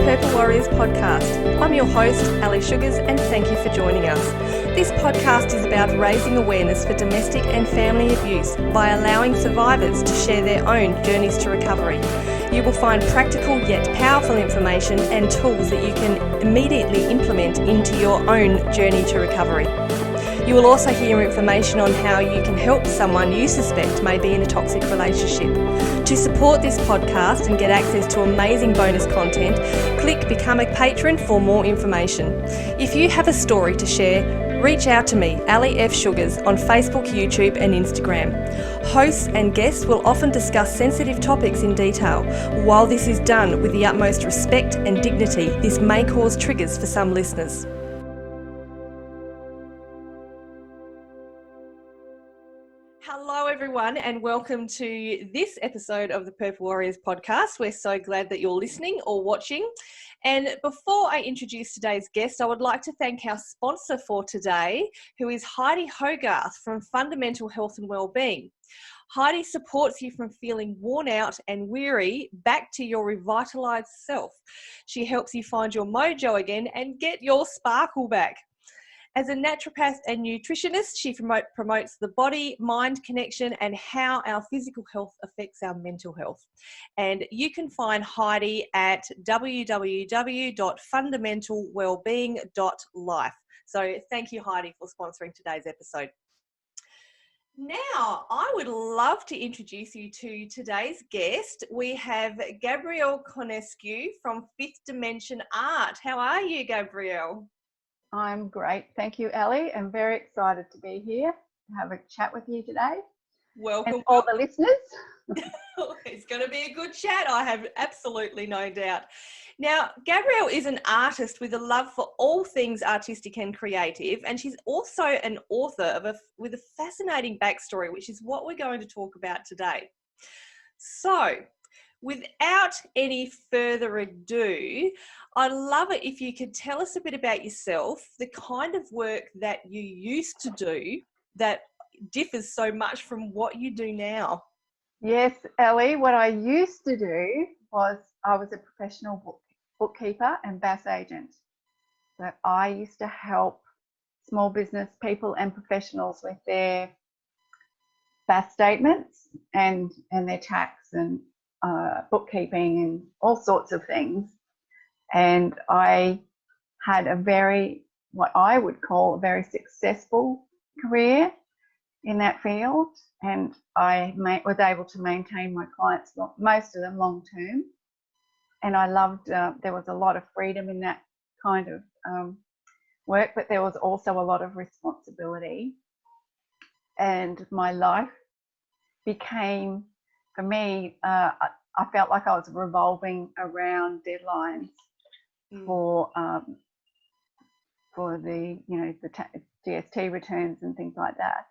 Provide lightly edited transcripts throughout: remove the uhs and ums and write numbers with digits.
Purple Warriors podcast. I'm your host, Ali Sugars, and thank you for joining us. This podcast is about raising awareness for domestic and family abuse by allowing survivors to share their own journeys to recovery. You will find practical yet powerful information and tools that you can immediately implement into your own journey to recovery. You will also hear information on how you can help someone you suspect may be in a toxic relationship. To support this podcast and get access to amazing bonus content, click Become a Patron for more information. If you have a story to share, reach out to me, Ali F. Sugars, on Facebook, YouTube and Instagram. Hosts and guests will often discuss sensitive topics in detail. While this is done with the utmost respect and dignity, this may cause triggers for some listeners. Hello everyone and welcome to this episode of the Purple Warriors podcast. We're so glad that you're listening or watching. And before I introduce today's guest, I would like to thank our sponsor for today, who is Heidi Hogarth from Fundamental Health and Wellbeing. Heidi supports you from feeling worn out and weary back to your revitalised self. She helps you find your mojo again and get your sparkle back. As a naturopath and nutritionist, she promotes the body-mind connection and how our physical health affects our mental health. And you can find Heidi at www.fundamentalwellbeing.life. So thank you, Heidi, for sponsoring today's episode. Now, I would love to introduce you to today's guest. We have Gabrielle Conescue from Fifth Dimension Art. How are you, Gabrielle? I'm great. Thank you, Ali. I'm very excited to be here to have a chat with you today. Welcome. And all the listeners. It's going to be a good chat. I have absolutely no doubt. Now, Gabrielle is an artist with a love for all things artistic and creative, and she's also an author with a fascinating backstory, which is what we're going to talk about today. So, without any further ado, I'd love it if you could tell us a bit about yourself, the kind of work that you used to do that differs so much from what you do now. Yes, Ali, what I used to do was I was a professional bookkeeper and BAS agent. So I used to help small business people and professionals with their BAS statements and their tax and bookkeeping and all sorts of things. And I had what I would call a very successful career in that field. And I was able to maintain my clients, most of them long term. And I loved, there was a lot of freedom in that kind of work, but there was also a lot of responsibility. And my life became, for me, I felt like I was revolving around deadlines for the the GST returns and things like that.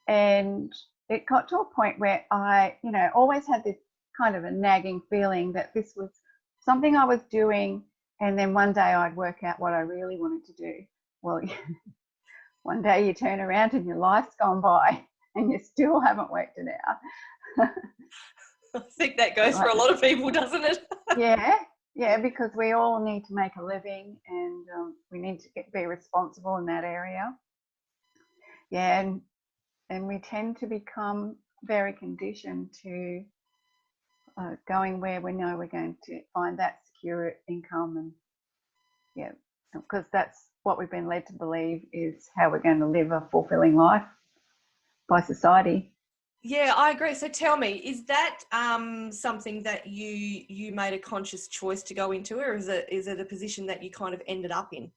And it got to a point where I always had this kind of a nagging feeling that this was something I was doing, and then one day I'd work out what I really wanted to do. Well, one day you turn around and your life's gone by and you still haven't worked it out. I think that goes for a lot of people, doesn't it? Yeah, because we all need to make a living, and we need to be responsible in that area. Yeah, and we tend to become very conditioned to going where we know we're going to find that secure income, and because that's what we've been led to believe is how we're going to live a fulfilling life by society. Yeah, I agree. So tell me, is that something that you made a conscious choice to go into, or is it a position that you kind of ended up in?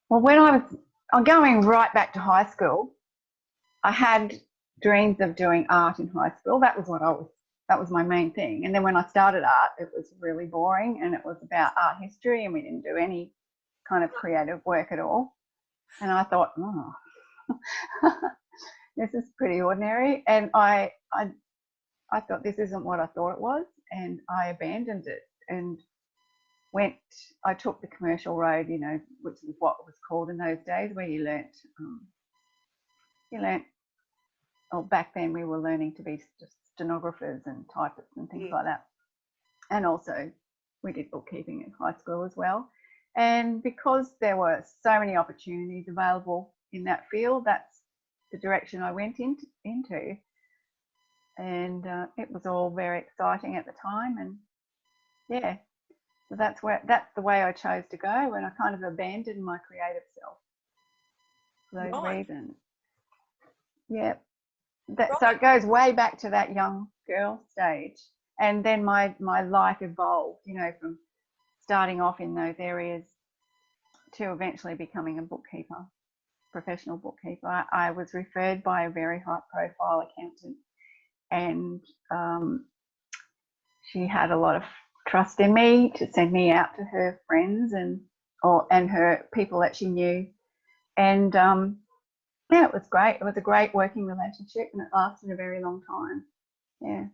Well, when I'm going right back to high school, I had dreams of doing art in high school. That was my main thing. And then when I started art, it was really boring, and it was about art history, and we didn't do any kind of creative work at all. And I thought, this is pretty ordinary, and I thought this isn't what I thought it was, and I abandoned it and I took the commercial road, which is what it was called in those days, where you learnt, back then we were learning to be just stenographers and typists and things like that, and also we did bookkeeping in high school as well. And because there were so many opportunities available in that field, that's the direction I went into. And it was all very exciting at the time. And yeah, so that's the way I chose to go, and I kind of abandoned my creative self for those reasons. Yeah. So it goes way back to that young girl stage. And then my life evolved, you know, from starting off in those areas to eventually becoming a bookkeeper, professional bookkeeper. I was referred by a very high profile accountant, and she had a lot of trust in me to send me out to her friends and her people that she knew. And yeah, it was great. It was a great working relationship, and it lasted a very long time. Yeah.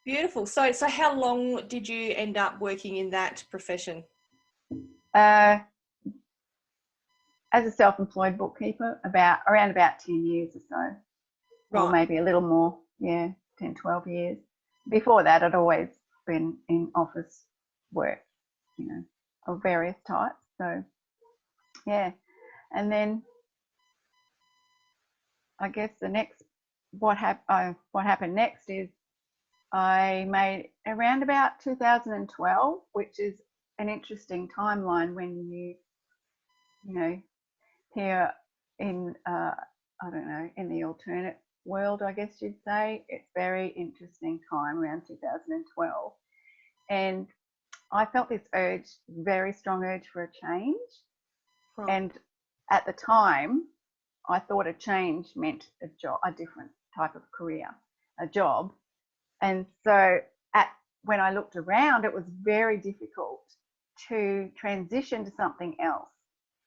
Beautiful. So how long did you end up working in that profession? As a self-employed bookkeeper, around about 10 years or so. Right. Or maybe a little more. Yeah, 10, 12 years. Before that, I'd always been in office work, you know, of various types. So, yeah. And then I guess what happened next is I made around about 2012, which is an interesting timeline when you know, here in, I don't know, in the alternate world, I guess you'd say, it's very interesting time around 2012. And I felt this very strong urge for a change. Right. And at the time, I thought a change meant a different type of career, a job. And so when I looked around, it was very difficult to transition to something else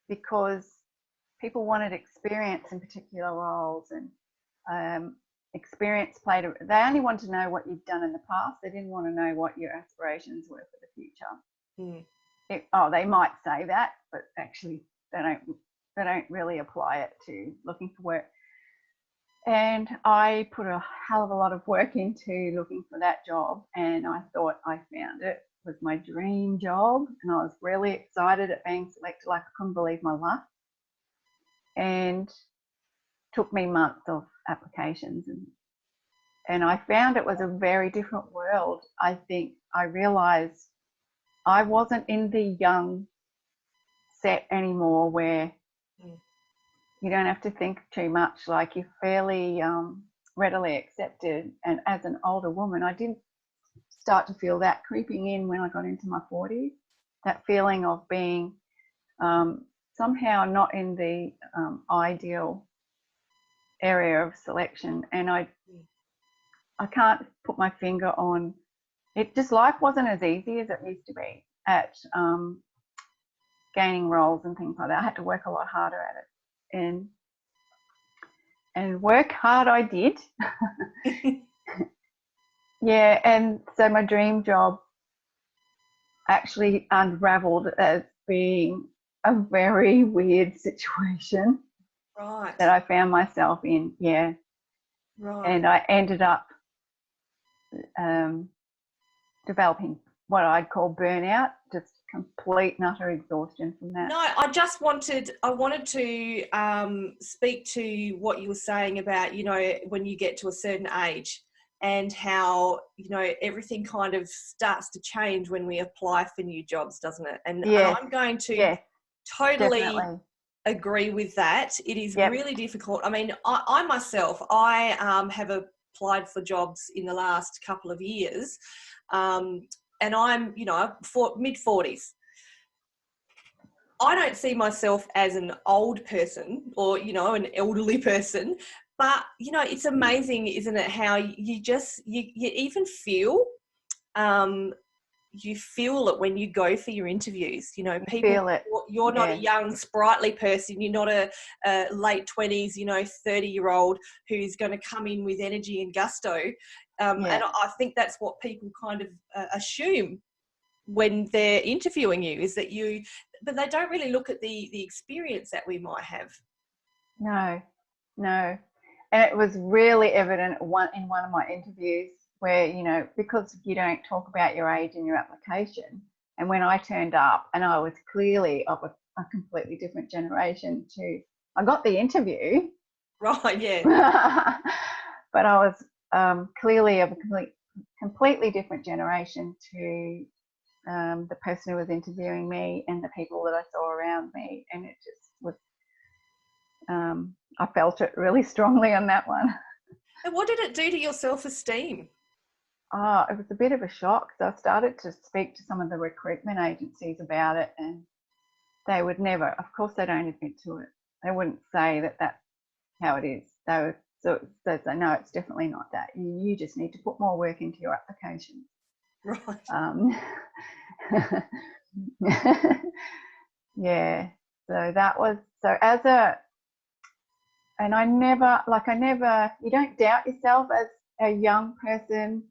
because people wanted experience in particular roles, and experience they only wanted to know what you'd done in the past. They didn't want to know what your aspirations were for the future. They might say that, but actually they don't really apply it to looking for work. And I put a hell of a lot of work into looking for that job, and I thought I found it. It was my dream job, and I was really excited at being selected, like I couldn't believe my luck. And took me months of applications, and I found it was a very different world. I think I realised I wasn't in the young set anymore where you don't have to think too much, like you're fairly readily accepted. And as an older woman, I didn't start to feel that creeping in when I got into my 40s, that feeling of being somehow not in the ideal area of selection. And I can't put my finger on it. Just life wasn't as easy as it used to be at gaining roles and things like that. I had to work a lot harder at it. And work hard I did. Yeah, and so my dream job actually unraveled as being a very weird situation that I found myself in. Yeah. Right. And I ended up developing what I'd call burnout, just complete and utter exhaustion from that. No, I wanted to speak to what you were saying about, you know, when you get to a certain age and how, you know, everything kind of starts to change when we apply for new jobs, doesn't it? And I'm going to totally agree with that. It is really difficult. I mean, I myself, have applied for jobs in the last couple of years, and I'm, you know, mid-40s. I don't see myself as an old person or, you know, an elderly person, but, you know, it's amazing, isn't it, how you even feel, you feel it when you go for your interviews. You know, people feel it. You're not a young, sprightly person. You're not a late 20s, you know, 30-year-old who's going to come in with energy and gusto. And I think that's what people kind of assume when they're interviewing you, is that but they don't really look at the experience that we might have. No. And it was really evident in one of my interviews where, you know, because you don't talk about your age in your application, And when I turned up, and I was clearly of a completely different generation to, I got the interview. Right, yeah. But I was clearly of a completely different generation to the person who was interviewing me and the people that I saw around me. And it just was, I felt it really strongly on that one. And what did it do to your self-esteem? Oh, it was a bit of a shock. So I started to speak to some of the recruitment agencies about it, and they would never, of course they don't admit to it. They wouldn't say that that's how it is. They would say, no, it's definitely not that. You just need to put more work into your application. Right. Yeah. So that was, you don't doubt yourself as a young person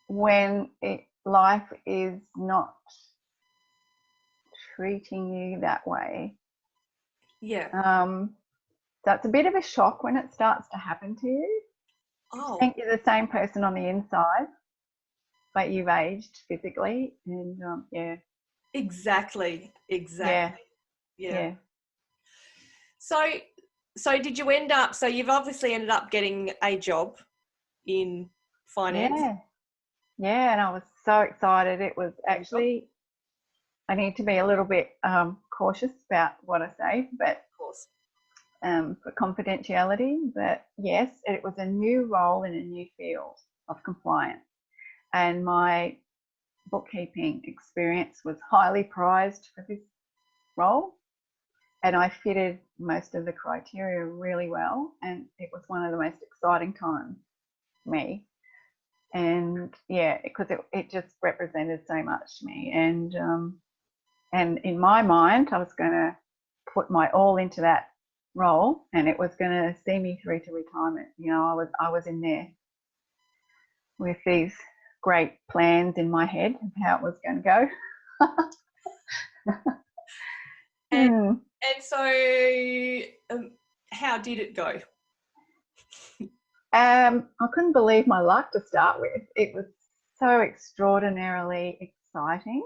when life is not treating you that way. Yeah. So it's a bit of a shock when it starts to happen to you. Oh. I think you're the same person on the inside, but you've aged physically, and yeah. Exactly. Yeah. So did you end up, so you've obviously ended up getting a job in finance? Yeah, and I was so excited. It was actually, I need to be a little bit cautious about what I say, but of course, for confidentiality. But yes, it was a new role in a new field of compliance, and my bookkeeping experience was highly prized for this role, and I fitted most of the criteria really well, and it was one of the most exciting times for me. And yeah, because it just represented so much to me, and in my mind I was going to put my all into that role, and it was going to see me through to retirement. You know, I was in there with these great plans in my head of how it was going to go. And so how did it go? I couldn't believe my luck to start with. It was so extraordinarily exciting,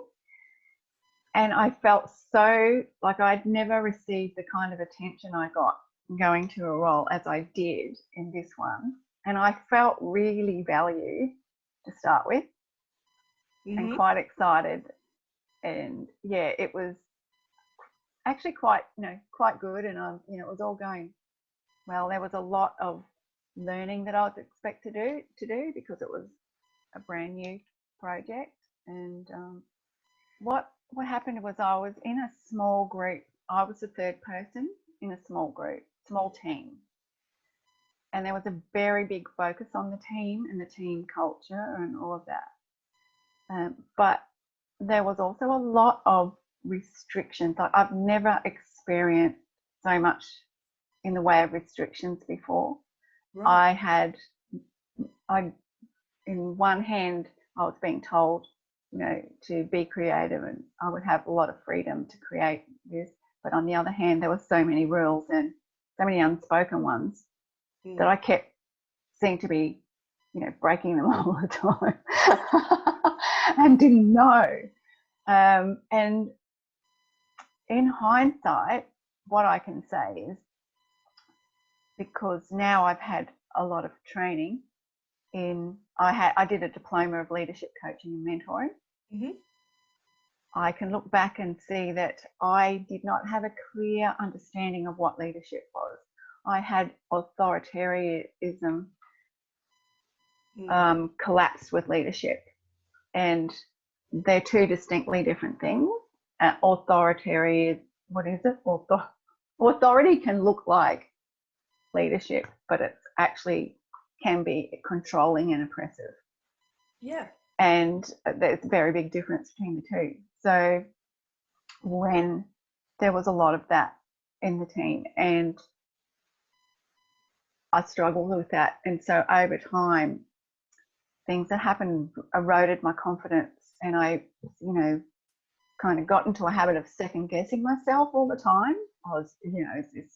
and I felt so like I'd never received the kind of attention I got going to a role as I did in this one, and I felt really valued to start with, and quite excited. And yeah, it was actually quite good, and it was all going well. There was a lot of learning that I was expected to do because it was a brand new project. And what happened was I was in a small group. I was the third person in a small team, and there was a very big focus on the team and the team culture and all of that. But there was also a lot of restrictions. Like I've never experienced so much in the way of restrictions before. Right. In one hand, I was being told, to be creative, and I would have a lot of freedom to create this. But on the other hand, there were so many rules and so many unspoken ones that I kept seemed to be, breaking them all the time and didn't know. And in hindsight, what I can say is, because now I've had a lot of training I did a diploma of leadership coaching and mentoring. I can look back and see that I did not have a clear understanding of what leadership was. I had authoritarianism collapsed with leadership, and they're two distinctly different things. Authority can look like leadership, but it's actually can be controlling and oppressive. Yeah. And there's a very big difference between the two. So when there was a lot of that in the team, and I struggled with that, and so over time things that happened eroded my confidence, and I kind of got into a habit of second guessing myself all the time. I was, is this,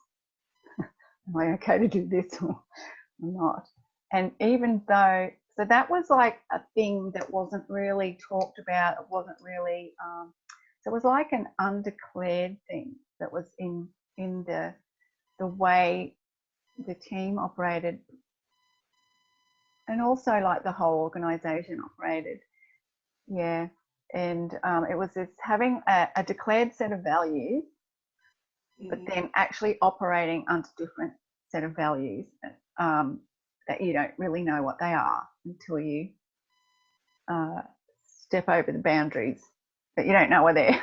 am I okay to do this or not? And even though So that was like a thing that wasn't really talked about. It wasn't really, so it was like an undeclared thing that was in the way the team operated, and also like the whole organisation operated. Yeah. And it was this having a declared set of values, but then actually operating under different set of values that you don't really know what they are until you step over the boundaries that you don't know are there.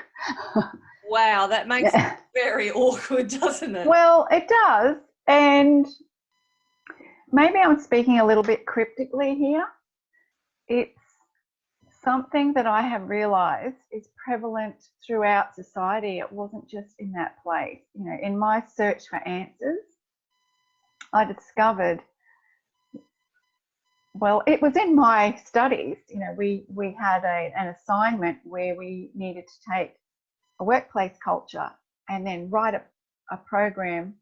Wow, that makes it very awkward, doesn't it? Well, it does. And maybe I'm speaking a little bit cryptically here. It's something that I have realised is prevalent throughout society. It wasn't just in that place. You know, in my search for answers, I discovered, well, it was in my studies. You know, we had an assignment where we needed to take a workplace culture and then write a program,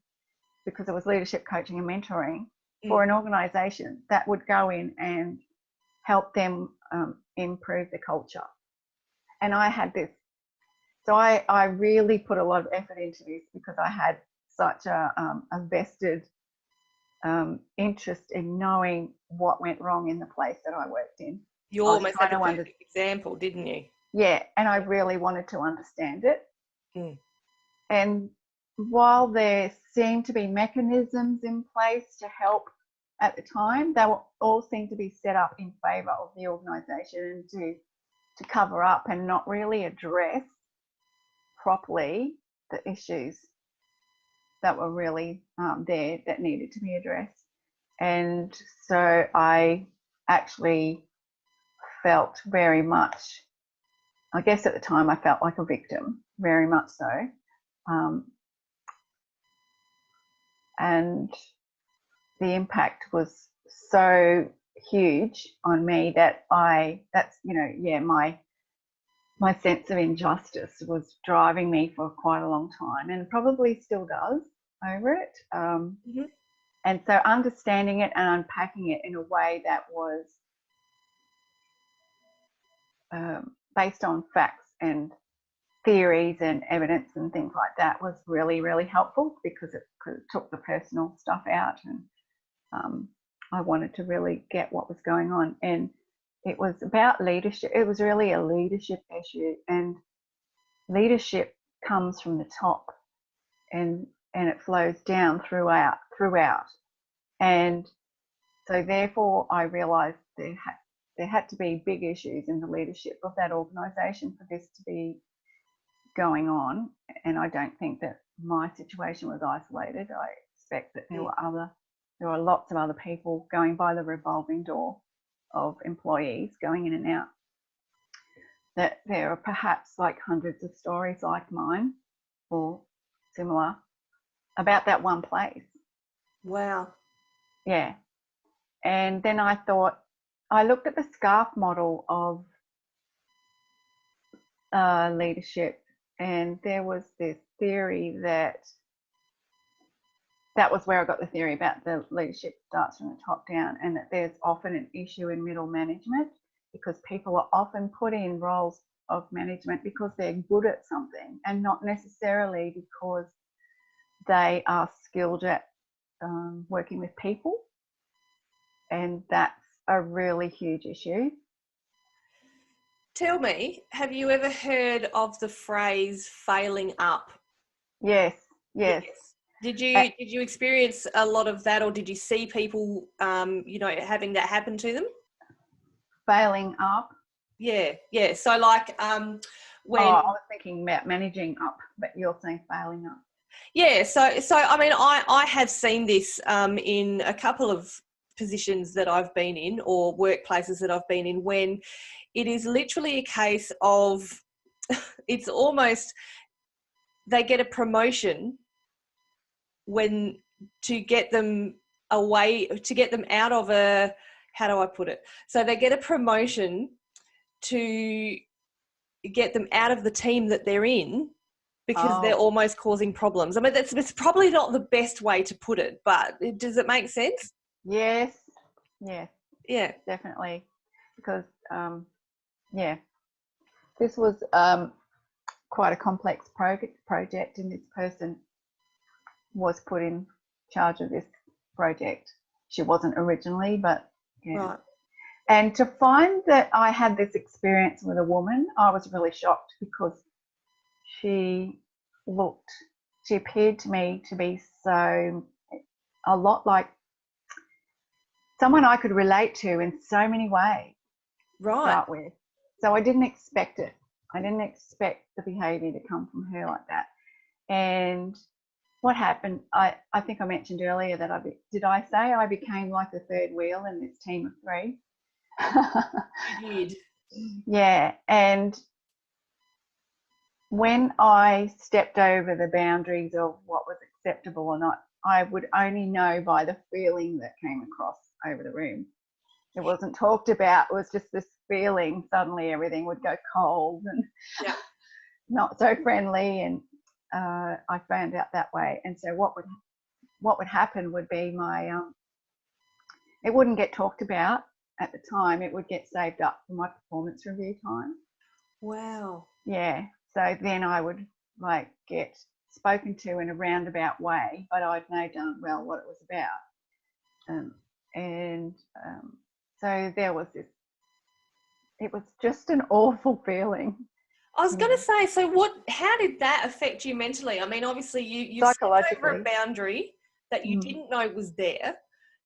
because it was leadership coaching and mentoring, for an organisation that would go in and help them improve the culture. And I had this, so I really put a lot of effort into this because I had such a vested interest in knowing what went wrong in the place that I worked in. You almost had a perfect example, didn't you? Yeah, and I really wanted to understand it. And while there seemed to be mechanisms in place to help at the time, they all seemed to be set up in favour of the organisation and to cover up and not really address properly the issues that were really there that needed to be addressed. And so I actually felt very much, I guess at the time I felt like a victim, very much so. And the impact was so huge on me that my sense of injustice was driving me for quite a long time, and probably still does over it. And so understanding it and unpacking it in a way that was based on facts and theories and evidence and things like that was really, really helpful, because it took the personal stuff out, and I wanted to really get what was going on. And it was about leadership. It was really a leadership issue, and leadership comes from the top and it flows down throughout. And so therefore I realised there had to be big issues in the leadership of that organisation for this to be going on. And I don't think that my situation was isolated. I expect that there were lots of other people going by the revolving door of employees going in and out, that there are perhaps like hundreds of stories like mine or similar about that one place. Wow. Yeah. And then I thought, I looked at the SCARF model of leadership, and there was this theory that was where I got the theory about the leadership starts from the top down, and that there's often an issue in middle management because people are often put in roles of management because they're good at something and not necessarily because they are skilled at working with people. And that's a really huge issue. Tell me, have you ever heard of the phrase failing up? Yes. Did you experience a lot of that, or did you see people, having that happen to them? Failing up? Yeah. So like when... I was thinking about managing up, but you're saying failing up. Yeah, so I mean, I have seen this in a couple of positions that I've been in, or workplaces that I've been in, when it is literally a case of it's almost they get a promotion to get them out of a, how do I put it? So they get a promotion to get them out of the team that they're in, because they're almost causing problems. I mean, it's probably not the best way to put it, but does it make sense? Yes. Yeah. Definitely. Because, yeah, this was quite a complex project, and this person was put in charge of this project. She wasn't originally, but yeah. Right. And to find that I had this experience with a woman, I was really shocked, because she appeared to me to be a lot like someone I could relate to in so many ways. Right. To start with. So I didn't expect it. I didn't expect the behaviour to come from her like that. And what happened, I think I mentioned earlier that did I say I became like the third wheel in this team of 3? You did. Yeah. And when I stepped over the boundaries of what was acceptable or not, I would only know by the feeling that came across over the room. It wasn't talked about. It was just this feeling. Suddenly everything would go cold and not so friendly, and I found out that way. And so what would happen would be it wouldn't get talked about at the time. It would get saved up for my performance review time. Wow. Yeah. So then I would get spoken to in a roundabout way, but I'd know darn well what it was about. So there was this. It was just an awful feeling. I was going to say, so how did that affect you mentally? I mean, obviously you've stepped over a boundary that you didn't know was there.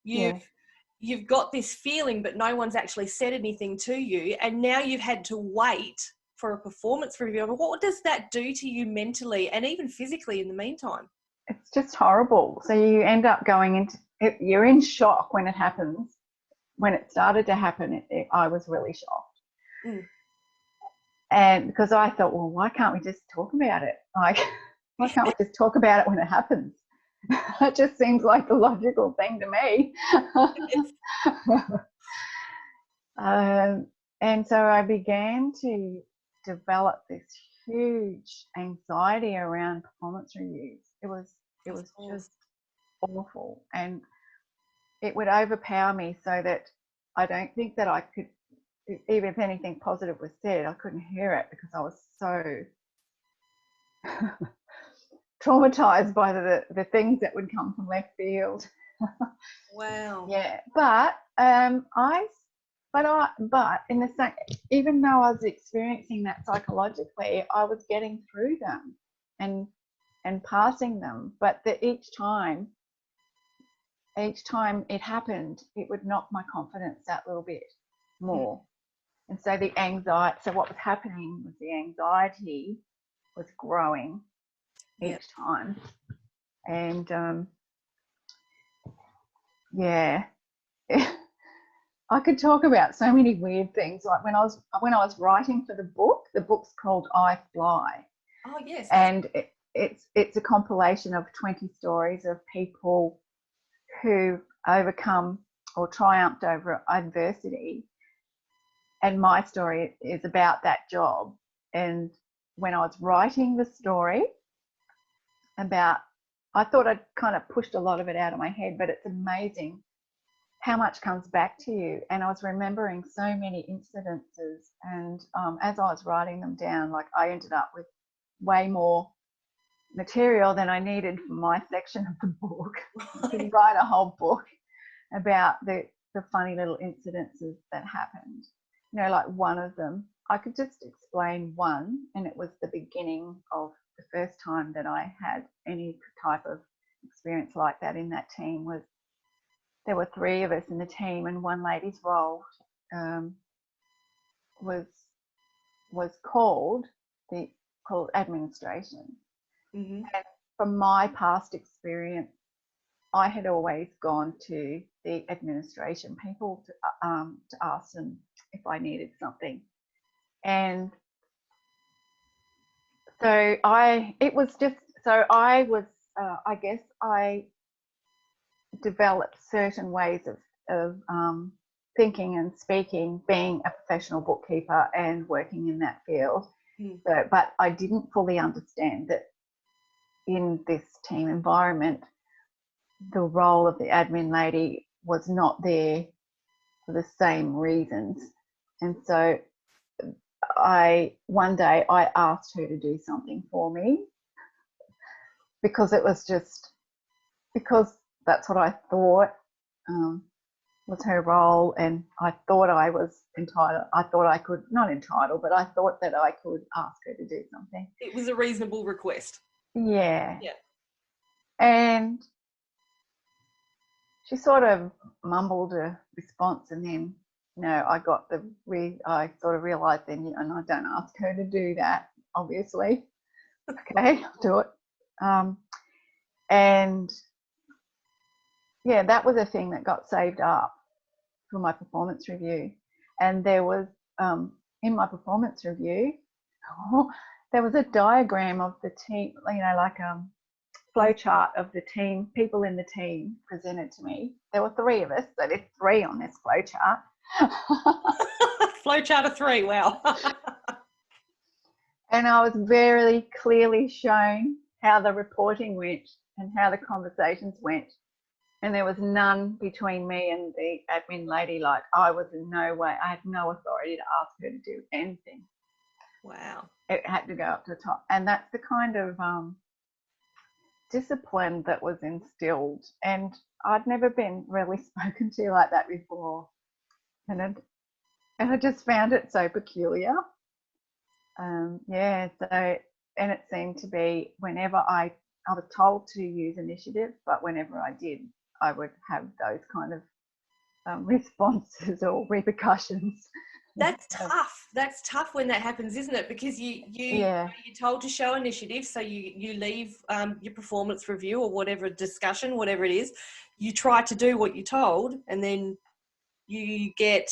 You've got this feeling, but no one's actually said anything to you. And now you've had to wait for a performance review. What does that do to you mentally and even physically in the meantime? It's just horrible. So you end up you're in shock when it happens. When it started to happen, I was really shocked. Mm. And because I thought, well, why can't we just talk about it? Why can't we just talk about it when it happens? It just seems like the logical thing to me. And so I began to develop this huge anxiety around performance reviews. It was just awful, and it would overpower me so that I don't think that I could, even if anything positive was said, I couldn't hear it because I was so traumatized by the things that would come from left field. Wow. Yeah, but in the same, even though I was experiencing that psychologically, I was getting through them and passing them. But each time it happened, it would knock my confidence that little bit more. And so what was happening was the anxiety was growing each time. And I could talk about so many weird things. Like when I was writing for the book's called I Fly. Oh yes. And it's a compilation of 20 stories of people who overcome or triumphed over adversity. And my story is about that job. And when I was writing the story I thought I'd kind of pushed a lot of it out of my head, but it's amazing how much comes back to you. And I was remembering so many incidences, and as I was writing them down, I ended up with way more material than I needed for my section of the book. I could write a whole book about the funny little incidences that happened. One of them, I could just explain one, and it was the beginning of the first time that I had any type of experience like that in that team. There were 3 of us in the team, and one lady's role was called administration. Mm-hmm. And from my past experience, I had always gone to the administration people to ask them if I needed something. And so I developed certain ways of thinking and speaking, being a professional bookkeeper and working in that field. But I didn't fully understand that in this team environment, the role of the admin lady was not there for the same reasons. And so one day I asked her to do something for me because that's what I thought was her role, and I thought I was entitled. I thought I could, not entitled, but I thought that I could ask her to do something. It was a reasonable request. Yeah. Yeah. And she sort of mumbled a response, and then I sort of realised then, and I don't ask her to do that, obviously. Okay, I'll do it. And yeah, that was a thing that got saved up for my performance review. And there was, in my performance review, there was a diagram of the team, like a flow chart of the team, people in the team presented to me. There were 3 of us, so there's 3 on this flow chart. Flow chart of 3, wow. And I was very clearly shown how the reporting went and how the conversations went. And there was none between me and the admin lady. Like, I was in no way, I had no authority to ask her to do anything. Wow. It had to go up to the top. And that's the kind of discipline that was instilled. And I'd never been really spoken to like that before. And I just found it so peculiar. And it seemed to be whenever I was told to use initiative, but whenever I did, I would have those kind of responses or repercussions. That's tough. That's tough when that happens, isn't it? Because you're told to show initiative, so you leave your performance review or whatever discussion, whatever it is, you try to do what you're told, and then you get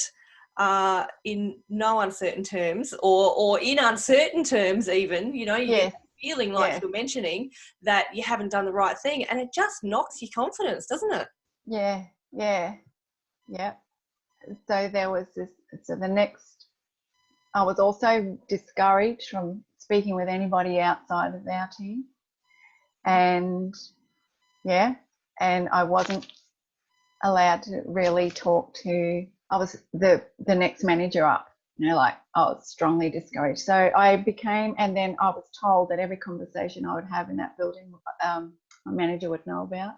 in no uncertain terms or in uncertain terms even, you get feeling like you're mentioning that you haven't done the right thing, and it just knocks your confidence, doesn't it? Yeah. So there was this, I was also discouraged from speaking with anybody outside of our team. And I wasn't allowed to really talk to, I was the next manager up, I was strongly discouraged. So I became, and then I was told that every conversation I would have in that building, my manager would know about.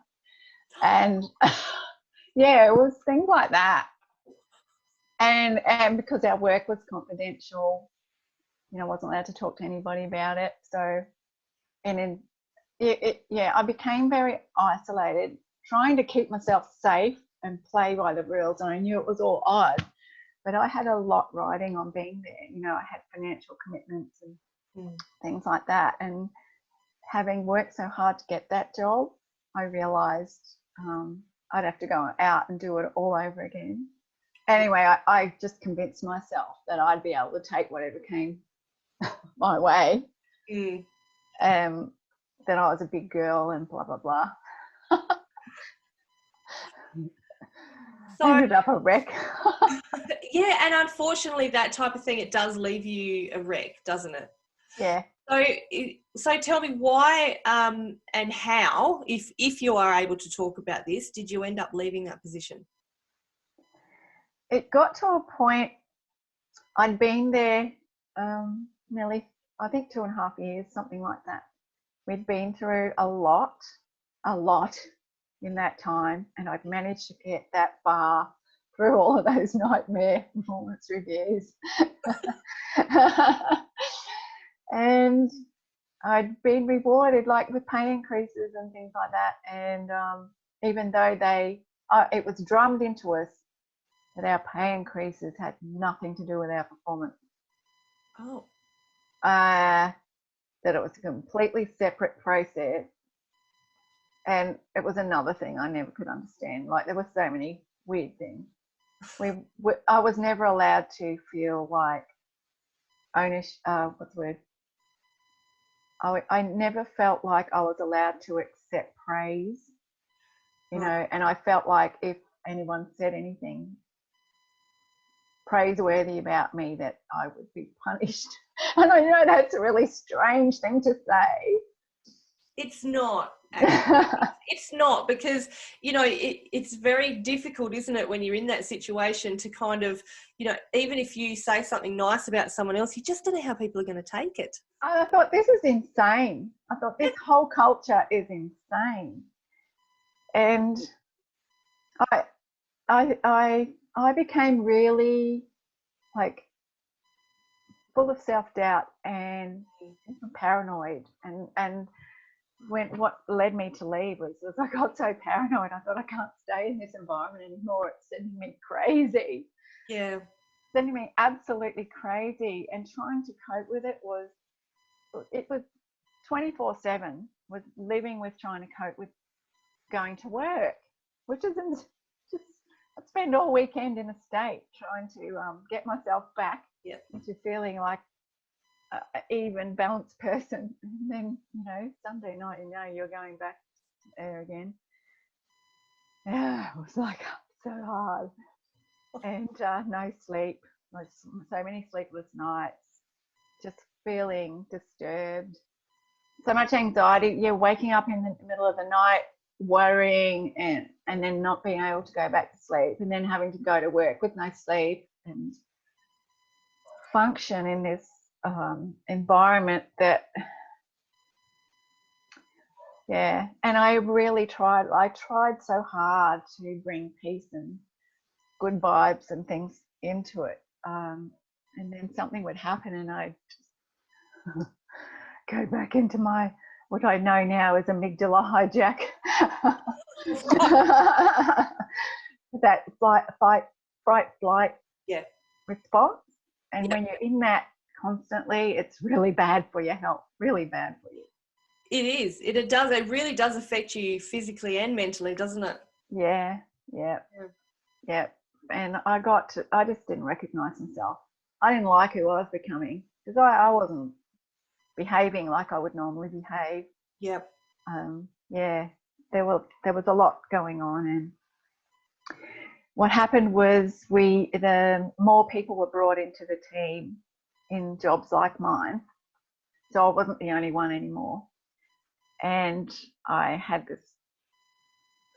And it was things like that. And because our work was confidential, I wasn't allowed to talk to anybody about it. So, and I became very isolated, trying to keep myself safe and play by the rules. And I knew it was all odd, but I had a lot riding on being there. I had financial commitments and things like that. And having worked so hard to get that job, I realised I'd have to go out and do it all over again. Anyway, I just convinced myself that I'd be able to take whatever came my way. That I was a big girl and blah, blah, blah. So, ended up a wreck. Yeah, and unfortunately that type of thing, it does leave you a wreck, doesn't it? Yeah. So tell me why and how, if you are able to talk about this, did you end up leaving that position? It got to a point, I'd been there nearly, I think 2.5 years, something like that. We'd been through a lot in that time, and I'd managed to get that far through all of those nightmare performance reviews. And I'd been rewarded with pay increases and things like that. And even though it was drummed into us that our pay increases had nothing to do with our performance. Oh. That it was a completely separate process. And it was another thing I never could understand. There were so many weird things. I was never allowed to feel like ownership, what's the word? I never felt like I was allowed to accept praise, and I felt like if anyone said anything praiseworthy about me, that I would be punished. And I know that's a really strange thing to say. It's not, actually. It's not, because, you know, it's very difficult, isn't it, when you're in that situation to kind of, you know, even if you say something nice about someone else, you just don't know how people are going to take it. I thought, this is insane. I thought, this whole culture is insane. And I became really, like, full of self-doubt and paranoid, and what led me to leave was I got so paranoid. I thought, I can't stay in this environment anymore. It's sending me crazy. Yeah. Sending me absolutely crazy. And trying to cope with it was 24/7, was living with trying to cope with going to work, which isn't just, I spend all weekend in a state trying to get myself back into feeling like an even balanced person. And then, you know, Sunday night, you know, you're going back there again. Yeah, it was like so hard. And no sleep, so many sleepless nights, just feeling disturbed, so much anxiety. You're waking up in the middle of the night worrying, and then not being able to go back to sleep, and then having to go to work with no sleep and function in this environment that, yeah. And I tried so hard to bring peace and good vibes and things into it, and then something would happen and I'd just go back into my, what I know now is amygdala hijack. That fight, flight response. And when you're in that constantly, it's really bad for your health, really bad for you. It is. It does. It really does affect you physically and mentally, doesn't it? Yeah. And I just didn't recognize myself. I didn't like who I was becoming, because I wasn't behaving like I would normally behave. Yep. There was a lot going on, and what happened was the more people were brought into the team in jobs like mine, so I wasn't the only one anymore. And I had this,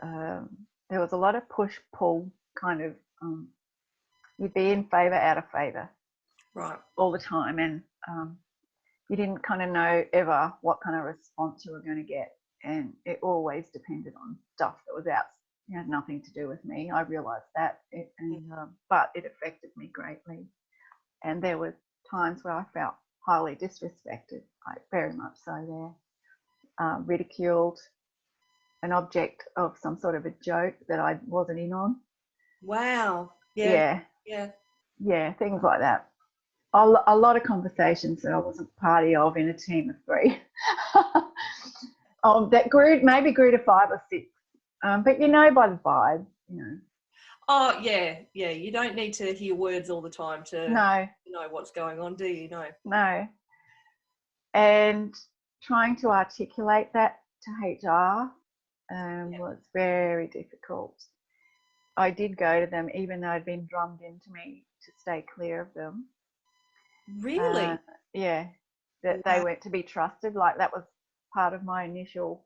there was a lot of push-pull kind of, you'd be in favour, out of favour, right, all the time, and you didn't kind of know ever what kind of response you were going to get, and it always depended on stuff that was out. It had nothing to do with me. I realised that, but it affected me greatly, and there were times where I felt highly disrespected, like very much so there, ridiculed, an object of some sort of a joke that I wasn't in on. Wow. Yeah, things like that. A lot of conversations that I wasn't party of in a team of 3. That maybe grew to 5 or 6. But you know, by the vibe, you know. Oh, yeah. You don't need to hear words all the time to know what's going on, do you? No. And trying to articulate that to HR was very difficult. I did go to them, even though I'd been drummed into me to stay clear of them. Really? Yeah. That they weren't to be trusted. Like, that was part of my initial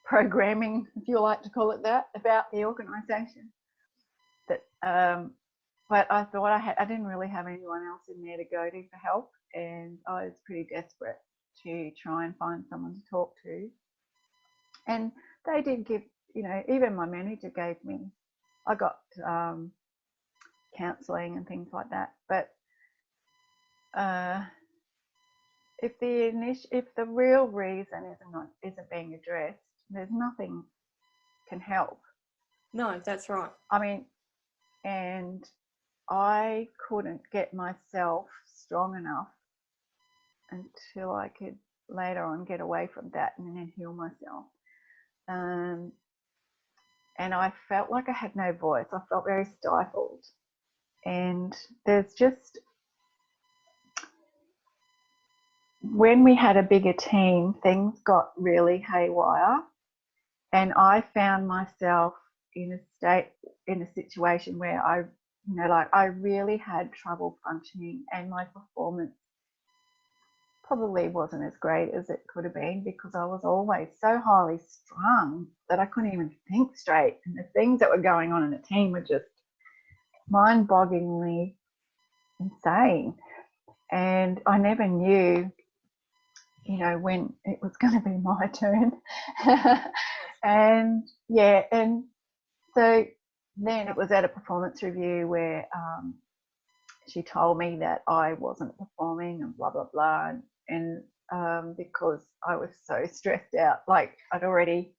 programming, if you like to call it that, about the organisation. But I thought I didn't really have anyone else in there to go to for help, and I was pretty desperate to try and find someone to talk to. And they did give, you know, even my manager gave me, I got counselling and things like that. But if the real reason isn't being addressed, there's nothing can help. No, that's right. I mean, and I couldn't get myself strong enough until I could later on get away from that and then heal myself. And I felt like I had no voice. I felt very stifled. And there's just, when we had a bigger team, things got really haywire. And I found myself in a situation where I really had trouble functioning, and my performance probably wasn't as great as it could have been, because I was always so highly strung that I couldn't even think straight. And the things that were going on in the team were just mind-bogglingly insane. And I never knew, you know, when it was going to be my turn. And so then it was at a performance review where she told me that I wasn't performing and blah, blah, blah. And because I was so stressed out, like I'd already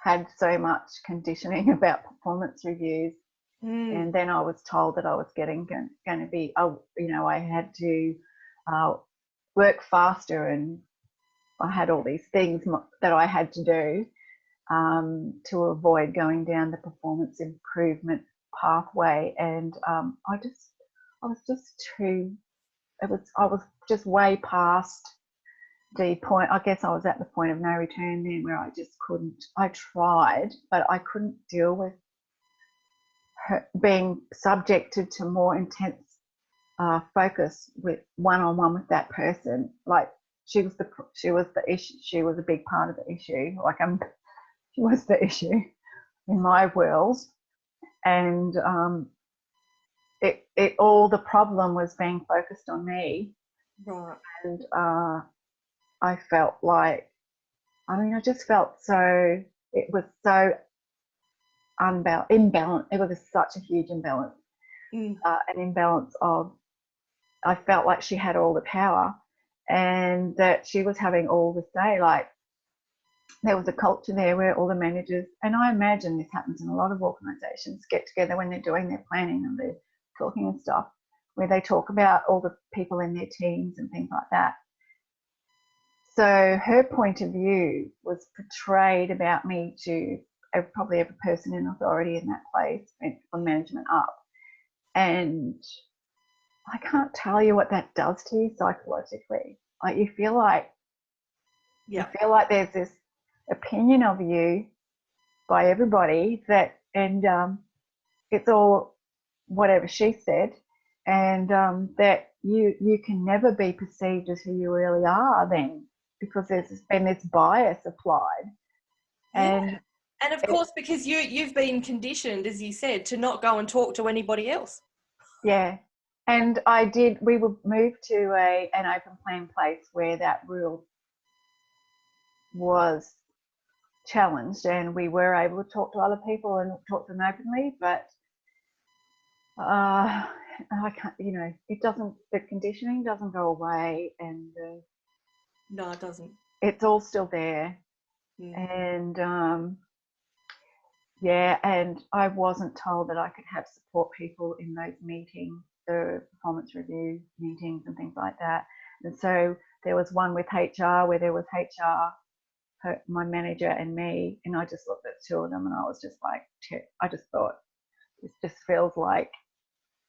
had so much conditioning about performance reviews. And then I was told that I was going to be, you know, I had to work faster, and I had all these things that I had to do to avoid going down the performance improvement pathway. And I was just way past the point. I guess I was at the point of no return then, where I just couldn't. I tried, but I couldn't deal with being subjected to more intense focus with one-on-one with that person. Like she was the issue. She was a big part of the issue. Like she was the issue in my world, and it all the problem was being focused on me. Right. And I felt like, I just felt so. It was so imbalance. It was such a huge imbalance, an imbalance of, I felt like she had all the power and that she was having all the say. Like there was a culture there where all the managers, and I imagine this happens in a lot of organisations, get together when they're doing their planning and they're talking and stuff, where they talk about all the people in their teams and things like that. So her point of view was portrayed about me to probably every person in authority in that place, from management up. And I can't tell you what that does to you psychologically. Like you feel like there's this opinion of you by everybody that, and it's all whatever she said, and that you can never be perceived as who you really are then, because there's been this bias applied. And of course, because you've been conditioned, as you said, to not go and talk to anybody else. Yeah. And we were moved to an open plan place where that rule was challenged, and we were able to talk to other people and talk to them openly, but I can't, you know, the conditioning doesn't go away, and no, it doesn't. It's all still there. And and I wasn't told that I could have support people in those meetings, the performance review meetings and things like that. And so there was one with HR where there was HR, my manager and me, and I just looked at the two of them and I was just like, I just thought, this just feels like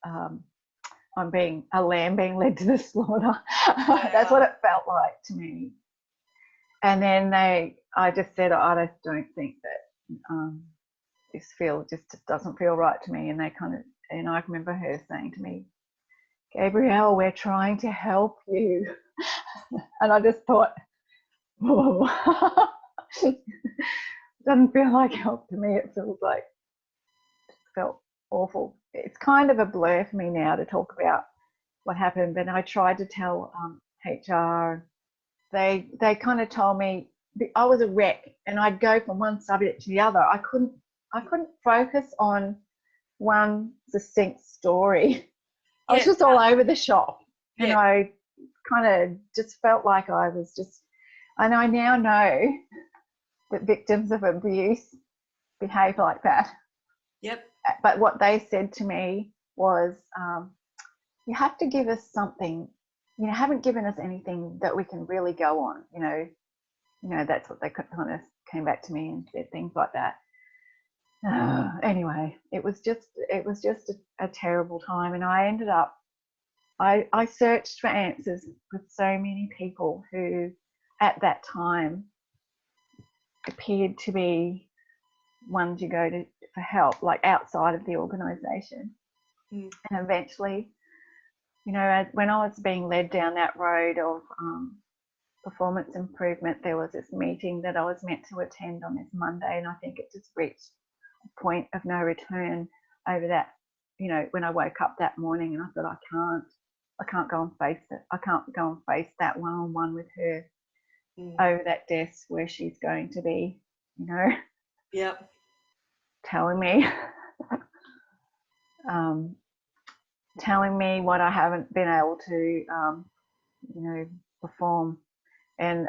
I'm being a lamb being led to the slaughter. Yeah. That's what it felt like to me. And then I just said, I just don't think that this just doesn't feel right to me. And and I remember her saying to me, Gabrielle, we're trying to help you. And I just thought, whoa, it doesn't feel like help to me. It felt awful. It's kind of a blur for me now to talk about what happened, but I tried to tell HR. They kind of told me I was a wreck, and I'd go from one subject to the other. I couldn't focus on one succinct story. I was just all over the shop, and I kind of just felt like I was just, and I now know that victims of abuse behave like that. Yep. But what they said to me was, you have to give us something. You haven't given us anything that we can really go on. You know, that's what they kind of came back to me and said, things like that. Anyway, it was just a terrible time, and I ended up, I searched for answers with so many people who at that time appeared to be ones you go to for help, like outside of the organisation. And eventually you know, when I was being led down that road of performance improvement, there was this meeting that I was meant to attend on this Monday, and I think it just reached a point of no return over that, you know, when I woke up that morning, and I thought, I can't go and face it. I can't go and face that one-on-one with her over that desk where she's going to be, you know, telling me telling me what I haven't been able to, you know, perform, and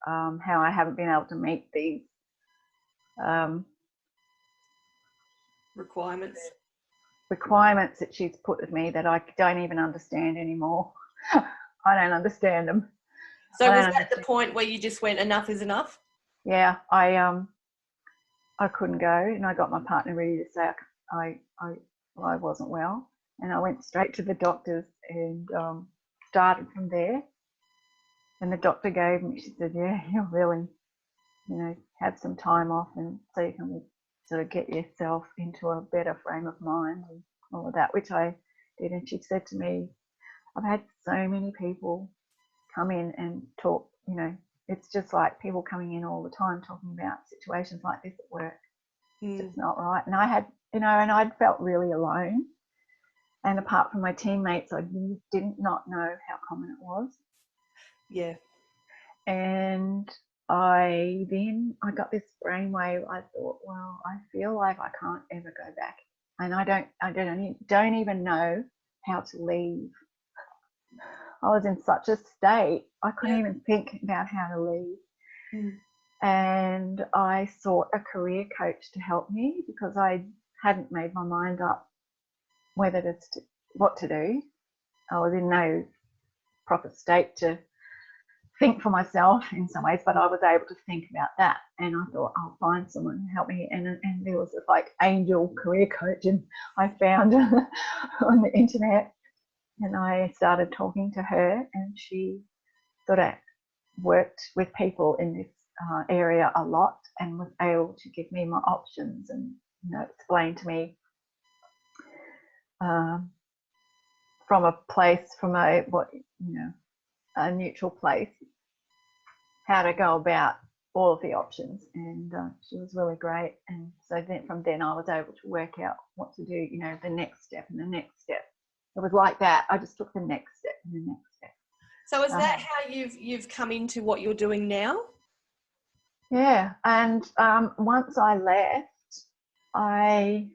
how I haven't been able to meet these requirements that she's put with me that I don't even understand anymore. I don't understand them. So was that the point where you just went, enough is enough? Yeah, I couldn't go, and I got my partner ready to say I wasn't well, and I went straight to the doctors and started from there. And the doctor gave me, she said, yeah, you'll really, you know, have some time off, and so you can sort of get yourself into a better frame of mind and all of that, which I did. And she said to me, I've had so many people come in and talk, you know, it's just like people coming in all the time talking about situations like this at work. It's just not right. And I had, you know, and I'd felt really alone. And apart from my teammates, I did not know how common it was. Yeah. And I got this brainwave. I thought, well, I feel like I can't ever go back, and I don't even know how to leave. I was in such a state, I couldn't even think about how to leave. And I sought a career coach to help me, because I hadn't made my mind up what to do. I was in no proper state to think for myself in some ways, but I was able to think about that, and I thought, I'll find someone to help me. And there was this like angel career coach, and I found on the internet, and I started talking to her, and she sort of worked with people in this area a lot, and was able to give me my options, and, you know, explain to me from a neutral place, how to go about all of the options. And she was really great. And so then from then I was able to work out what to do, you know, the next step and the next step. It was like that. I just took the next step and the next step. So is that how you've come into what you're doing now? Yeah. And once I left, I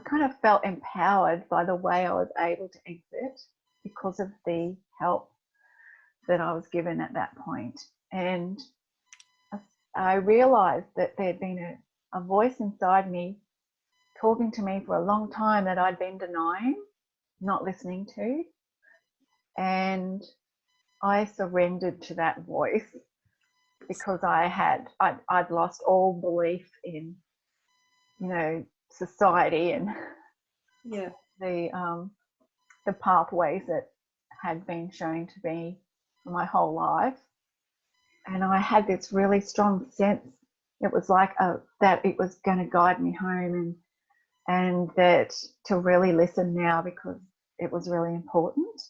kind of felt empowered by the way I was able to exit, because of the help that I was given at that point. And I realized that there'd been a voice inside me talking to me for a long time that I'd been denying, not listening to. And I surrendered to that voice, because I'd lost all belief in, you know, society and the pathways that had been shown to me for my whole life. And I had this really strong sense, it was like that it was going to guide me home, and that to really listen now, because it was really important.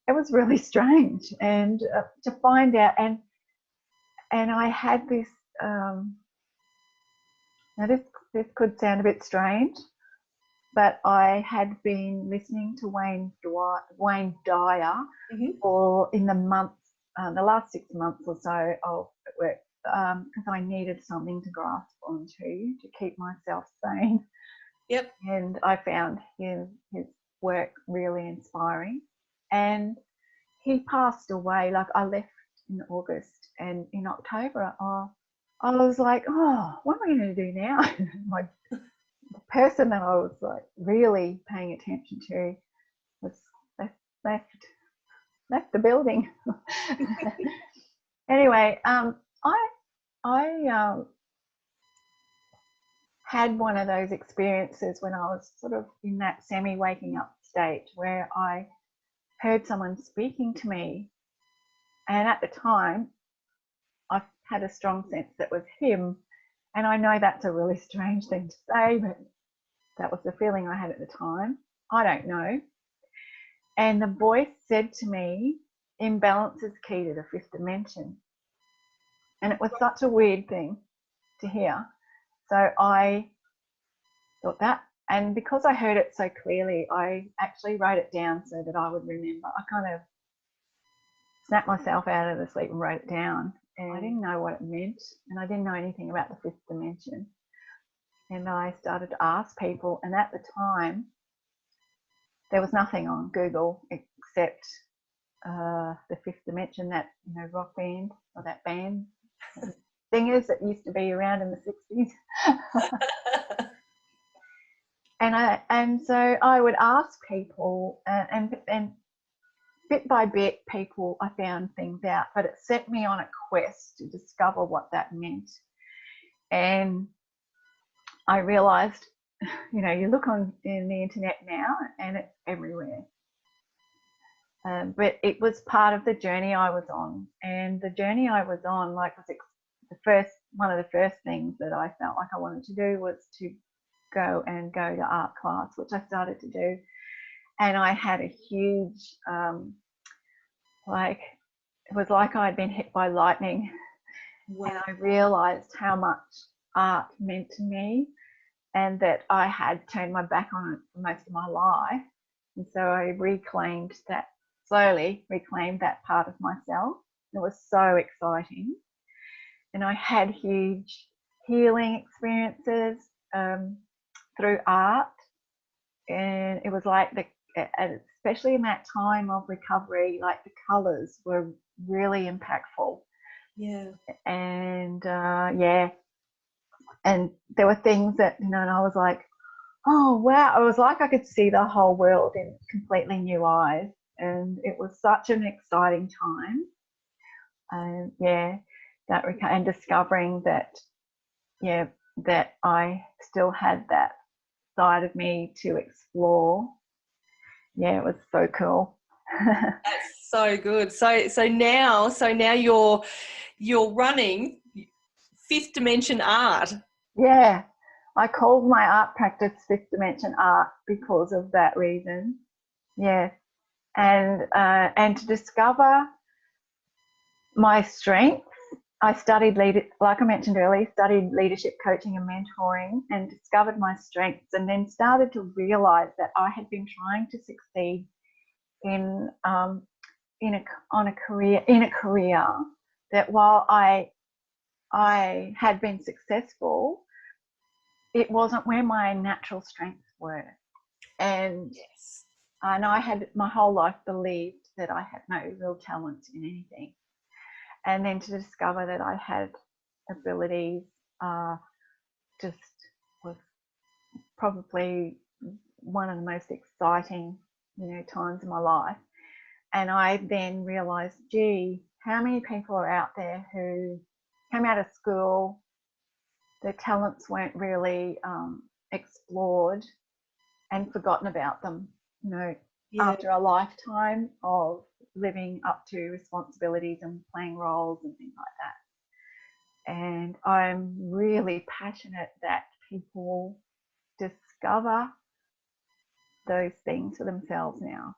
It was really strange, and to find out, and I had this, now this could sound a bit strange, but I had been listening to Wayne Dyer for in the last 6 months or so of work, because I needed something to grasp onto to keep myself sane. Yep. And I found his work really inspiring. And he passed away. Like, I left in August, and in October, I was like, oh, what am I going to do now? The person that I was like really paying attention to was left the building. Anyway, I had one of those experiences when I was sort of in that semi-waking up state, where I heard someone speaking to me, and at the time I had a strong sense that was him. And I know that's a really strange thing to say, but that was the feeling I had at the time. I don't know. And the voice said to me, imbalance is key to the fifth dimension. And it was such a weird thing to hear. So I thought that, and because I heard it so clearly, I actually wrote it down so that I would remember. I kind of snapped myself out of the sleep and wrote it down. And I didn't know what it meant, and I didn't know anything about the fifth dimension. And I started to ask people, and at the time, there was nothing on Google except the fifth dimension, that rock band, or that band singers that used to be around in the 60s. and so I would ask people, and bit by bit, I found things out, but it set me on a quest to discover what that meant. And I realised, you look in the internet now and it's everywhere. But it was part of the journey I was on, and the journey I was on, one of the first things that I felt like I wanted to do was to go to art class, which I started to do. And I had a huge, it was like I'd been hit by lightning. Wow. And I realised how much art meant to me, and that I had turned my back on it for most of my life. And so I slowly reclaimed that part of myself. It was so exciting. And I had huge healing experiences through art. And it was like, especially in that time of recovery, like the colours were really impactful. Yeah. And and there were things that, and I was like, oh wow, it was like I could see the whole world in completely new eyes. And it was such an exciting time. And and discovering that I still had that side of me to explore. Yeah, it was so cool. That's so good. So now you're running Fifth Dimension Art. Yeah, I called my art practice Fifth Dimension Art because of that reason. Yeah, and to discover my strengths, I studied like I mentioned earlier, studied leadership coaching and mentoring, and discovered my strengths, and then started to realise that I had been trying to succeed in a career that while I had been successful, it wasn't where my natural strengths were. And yes. And I had my whole life believed that I had no real talent in anything. And then to discover that I had abilities just was probably one of the most exciting, times in my life. And I then realised, gee, how many people are out there who came out of school, their talents weren't really explored and forgotten about them, after a lifetime of living up to responsibilities and playing roles and things like that. And I'm really passionate that people discover those things for themselves now.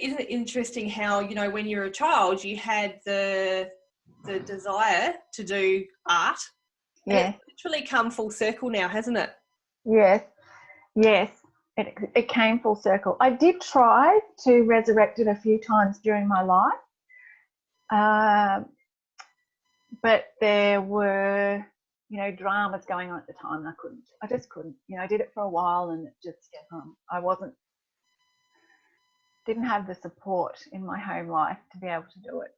Isn't it interesting how, when you're a child, you had the desire to do art? Yeah. It's literally come full circle now, hasn't it? Yes. It came full circle. I did try to resurrect it a few times during my life, but there were, dramas going on at the time, and I just couldn't. I did it for a while, and it just, I didn't have the support in my home life to be able to do it.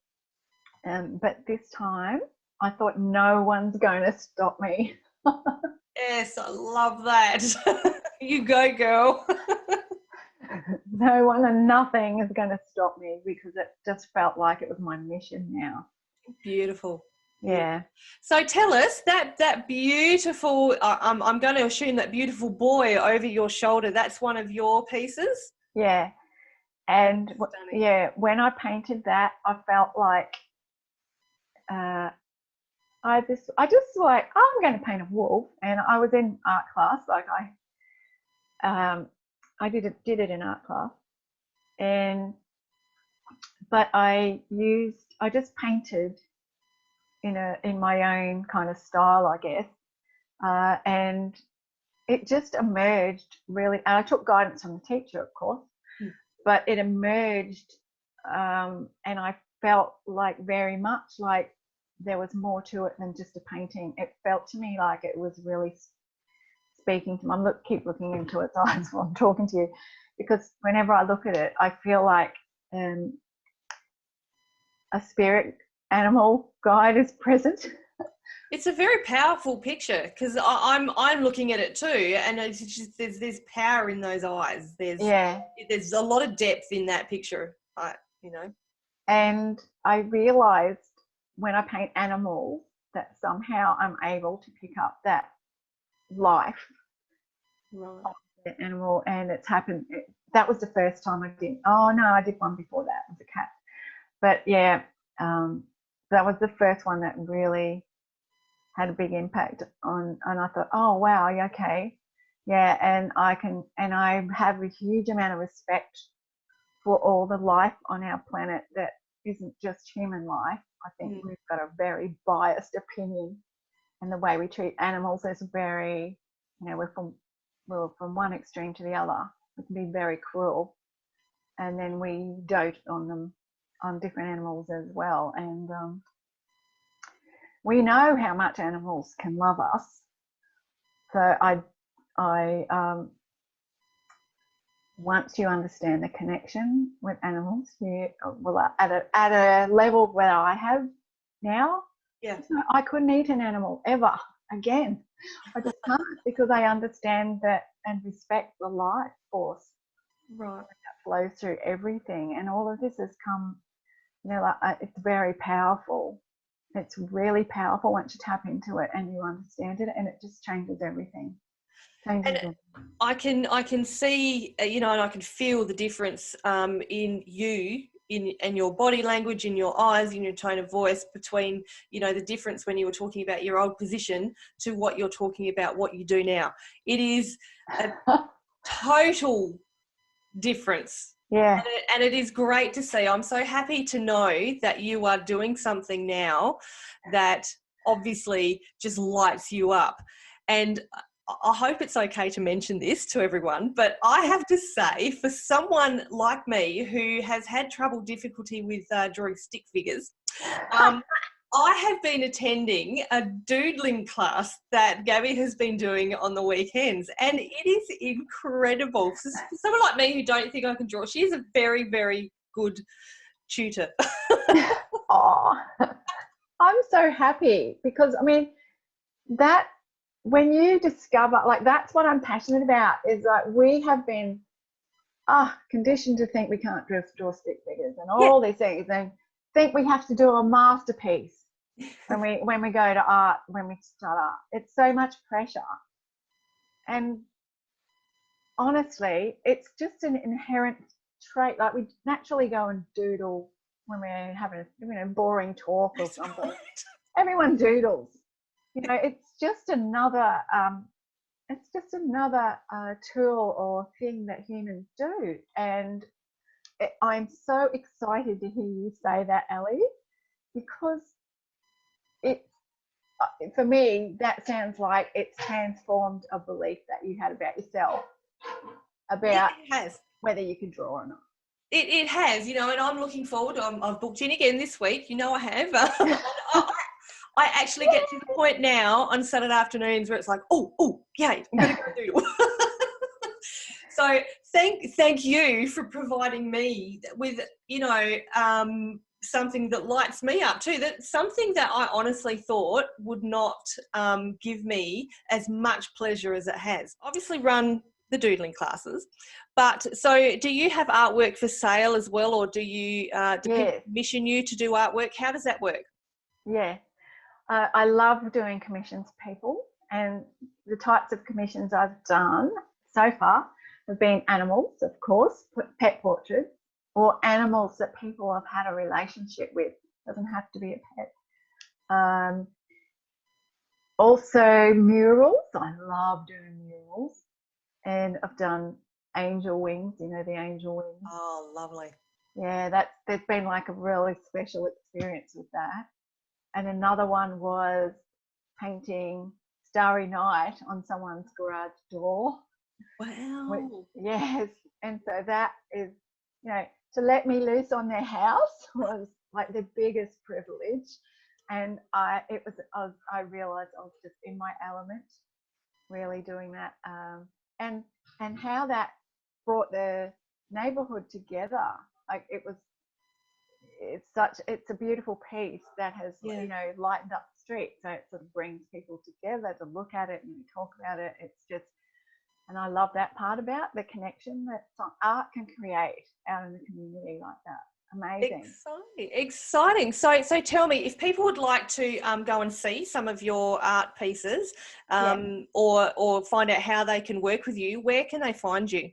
But this time, I thought no one's going to stop me. Yes, I love that. You go, girl. No one and nothing is going to stop me, because it just felt like it was my mission now. Beautiful. Yeah. So tell us that beautiful, I'm going to assume that beautiful boy over your shoulder, that's one of your pieces? Yeah. And when I painted that, I felt like I just like, oh, I'm going to paint a wolf. And I was in art class, like I did it in art class, But I just painted in my own kind of style, I guess, and it just emerged really. And I took guidance from the teacher, of course, but it emerged, and I felt like very much like there was more to it than just a painting. It felt to me like it was really speaking to me. Keep looking into its eyes while I'm talking to you, because whenever I look at it, I feel like a spirit animal guide is present. It's a very powerful picture, because I'm looking at it too, and it's just there's power in those eyes. There's a lot of depth in that picture, And I realised when I paint animals that somehow I'm able to pick up that life of the animal, and it's happened. That was the first time I did. Oh no, I did one before that. It was a cat, but yeah, that was the first one that really had a big impact on. And I thought, oh wow, okay, yeah, and I have a huge amount of respect for all the life on our planet that isn't just human life. I think we've got a very biased opinion, and the way we treat animals is very, we're from one extreme to the other. It can be very cruel, and then we dote on different animals as well. And we know how much animals can love us. So once you understand the connection with animals, at a level where I have now, I couldn't eat an animal ever again. I just can't, because I understand that and respect the life force that flows through everything. And all of this has come, it's very powerful. It's really powerful once you tap into it and you understand it, and it just changes everything. I can see, and I can feel the difference in you, in your body language, in your eyes, in your tone of voice, between, the difference when you were talking about your old position to what you're talking about, what you do now. It is a total difference. Yeah. And it is great to see. I'm so happy to know that you are doing something now that obviously just lights you up. And I hope it's okay to mention this to everyone, but I have to say, for someone like me who has had difficulty with drawing stick figures, I have been attending a doodling class that Gabby has been doing on the weekends, and it is incredible. For someone like me who don't think I can draw, she is a very, very good tutor. Oh, I'm so happy, because that, when you discover, that's what I'm passionate about, is we have been conditioned to think we can't draw stick figures and all these things, and think we have to do a masterpiece when we go to art, when we start art. It's so much pressure, and honestly, it's just an inherent trait. Like, we naturally go and doodle when we're having a boring talk or something. Everyone doodles. It's just another tool or thing that humans do. And I'm so excited to hear you say that, Ellie, because for me, that sounds like it's transformed a belief that you had about yourself, about whether you can draw or not. It has, and I'm looking forward. I've booked in again this week. I have. I actually get to the point now on Saturday afternoons where it's like, oh, yeah, I'm going to go doodle. So thank you for providing me with, something that lights me up too. That's something that I honestly thought would not give me as much pleasure as it has. Obviously run the doodling classes, but so do you have artwork for sale as well, or do you people commission you to do artwork? How does that work? Yeah. I love doing commissions to people, and the types of commissions I've done so far have been animals, of course, pet portraits, or animals that people have had a relationship with. It doesn't have to be a pet. Also murals. I love doing murals, and I've done angel wings, you know, the angel wings. Oh, lovely. Yeah, there's been like a really special experience with that. And another one was painting Starry Night on someone's garage door. Wow. Yes. And so that is, you know, to let me loose on their house was like the biggest privilege. And I realized I was just in my element, really doing that. And how that brought the neighborhood together. Like it's a beautiful piece that has, you know, lightened up the street. So it sort of brings people together to look at it and talk about it. It's just, and I love that part about the connection that art can create out in the community like that. Amazing. Exciting. So tell me, if people would like to go and see some of your art pieces, or find out how they can work with you, where can they find you?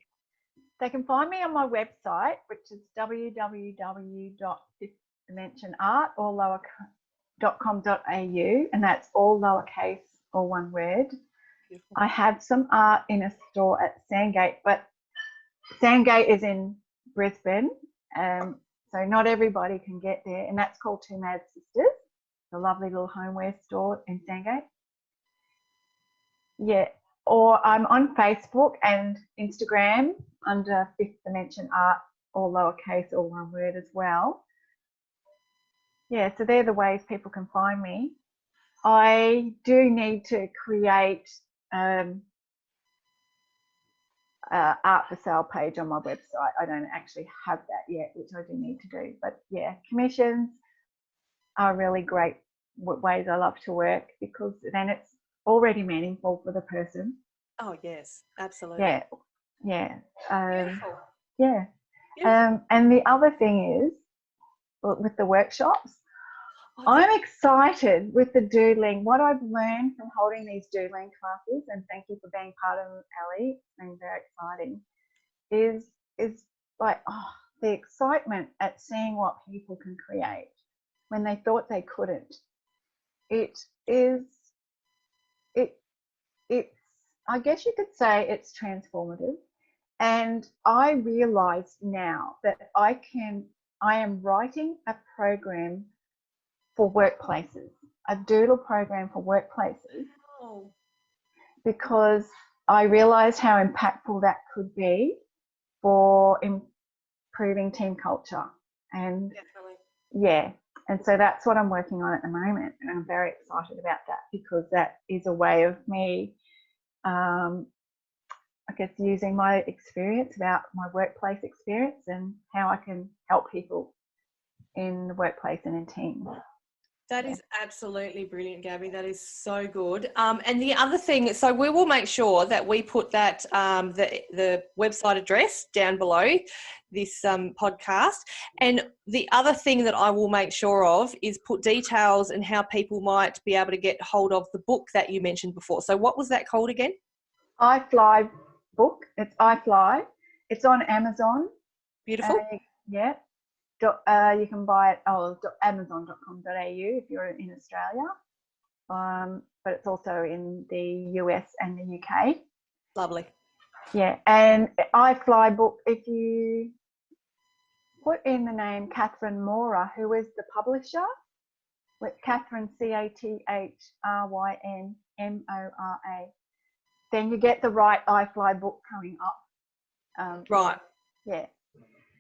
They can find me on my website, which is www.fifthdimensionart.com.au, and that's all lowercase, all one word. Beautiful. I have some art in a store at Sandgate, but Sandgate is in Brisbane, so not everybody can get there, and that's called Two Mad Sisters, the lovely little homeware store in Sandgate. Yeah, or I'm on Facebook and Instagram under Fifth Dimension Art, all lowercase, all one word as well. Yeah, so they're the ways people can find me. I do need to create art for sale page on my website. I don't actually have that yet, which I do need to do. But yeah, commissions are really great ways I love to work, because then it's already meaningful for the person. Oh yes, absolutely. Yeah. Beautiful. Yeah. Beautiful. And the other thing is, with the workshops, I'm excited with the doodling. What I've learned from holding these doodling classes, and thank you for being part of them, Ali, it's been very exciting, is like the excitement at seeing what people can create when they thought they couldn't. It's I guess you could say it's transformative. And I realize now that I am writing a program for workplaces, a doodle program for workplaces, because I realized how impactful that could be for improving team culture. And and so that's what I'm working on at the moment, and I'm very excited about that, because that is a way of me, I guess, using my experience about my workplace experience and how I can help people in the workplace and in teams. That is absolutely brilliant, Gabby. That is so good. And the other thing, so we will make sure that we put that the website address down below this podcast. And the other thing that I will make sure of is put details and how people might be able to get hold of the book that you mentioned before. So what was that called again? I Fly book. It's I Fly. It's on Amazon. Beautiful. Yeah. You can buy it amazon.com.au if you're in Australia, but it's also in the US and the UK. Lovely. Yeah, and I Fly book, if you put in the name Catherine Mora, who is the publisher, with Catherine CathrynMora, then you get the right I Fly book coming up. Right. Yeah.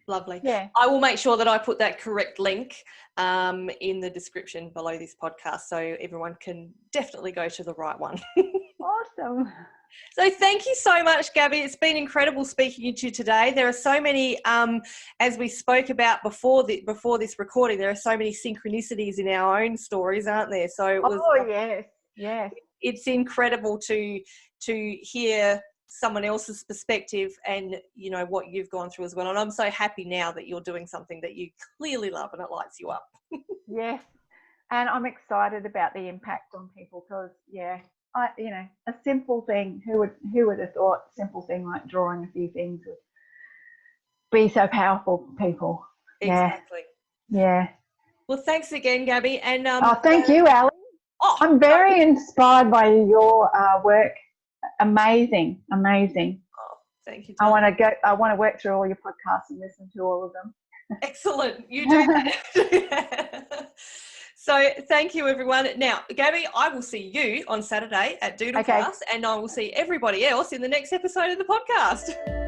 Lovely. Yeah. I will make sure that I put that correct link in the description below this podcast, so everyone can definitely go to the right one. Awesome. So thank you so much, Gabby. It's been incredible speaking to you today. There are so many, as we spoke about before this recording, there are so many synchronicities in our own stories, aren't there? So it was, yes. It's incredible to hear someone else's perspective and, you know, what you've gone through as well. And I'm so happy now that you're doing something that you clearly love and it lights you up. Yes. And I'm excited about the impact on people, because, a simple thing, who would have thought a simple thing like drawing a few things would be so powerful for people. Exactly. Yeah. Well, thanks again, Gabby. And thank you, Ali. I'm very inspired by your work. Amazing. Oh, Thank you, I Donna. want to work through all your podcasts and listen to all of them. Excellent. You do that. So thank you, everyone. Now, Gabby, I will see you on Saturday at Doodlecast, and I will see everybody else in the next episode of the podcast.